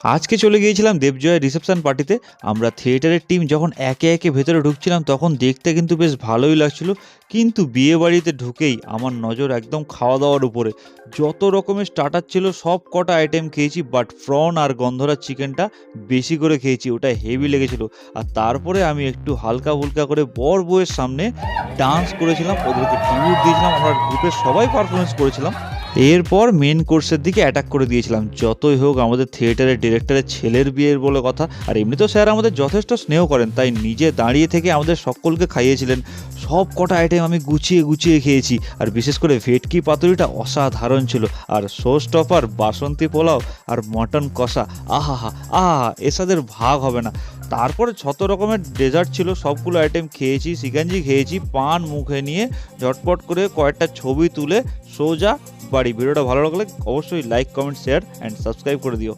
আজকে চলে গিয়েছিলাম দেবজয়ের রিসেপশন পার্টিতে। আমরা থিয়েটারের টিম যখন একে একে ভেতরে ঢুকছিলাম তখন দেখতে কিন্তু বেশ ভালোই লাগছিল, কিন্তু বিয়ে বাড়িতে ঢুকেই আমার নজর একদম খাওয়া দাওয়ার উপরে। যত রকমের স্টার্টার ছিল সব কটা আইটেম খেয়েছি, বাট প্রন আর গন্ধরাজ চিকেনটা বেশি করে খেয়েছি, ওটা হেভি লেগেছিল। আর তারপরে আমি একটু হালকা ফুলকা করে বর বউয়ের সামনে ডান্স করেছিলাম, ওদেরকে ট্রিবিউট দিয়েছিলাম, আমরা গ্রুপের সবাই পারফরমেন্স করেছিলাম। এরপর মেন কোর্সের দিকে অ্যাটাক করে দিয়েছিলাম। যতই হোক আমাদের থিয়েটারের ডিরেক্টরের ছেলের বিয়ের বলে কথা, আর এমনিতেও স্যার আমাদের যথেষ্ট স্নেহ করেন, তাই নিজে দাঁড়িয়ে থেকে আমাদের সকলকে খাইয়েছিলেন। সব কটা আইটেম আমি গুছিয়ে গুছিয়ে খেয়েছি, আর বিশেষ করে ভেটকি পাতুরিটা অসাধারণ ছিল। আর শো স্টপার বাসন্তী পোলাও আর মটন কষা, আহা হা আহা, এসাদের ভাগ হবে না। তারপরে যত রকমের ডেজার্ট ছিল সবগুলো আইটেম খেয়েছি, সিকাঞ্জি খেয়েছি, পান মুখে নিয়ে ঝটপট করে কয়েকটা ছবি তুলে সোজা বাড়ি। ভিডিওটা ভালো লাগলে অবশ্যই like, comment, share and subscribe করে দিও।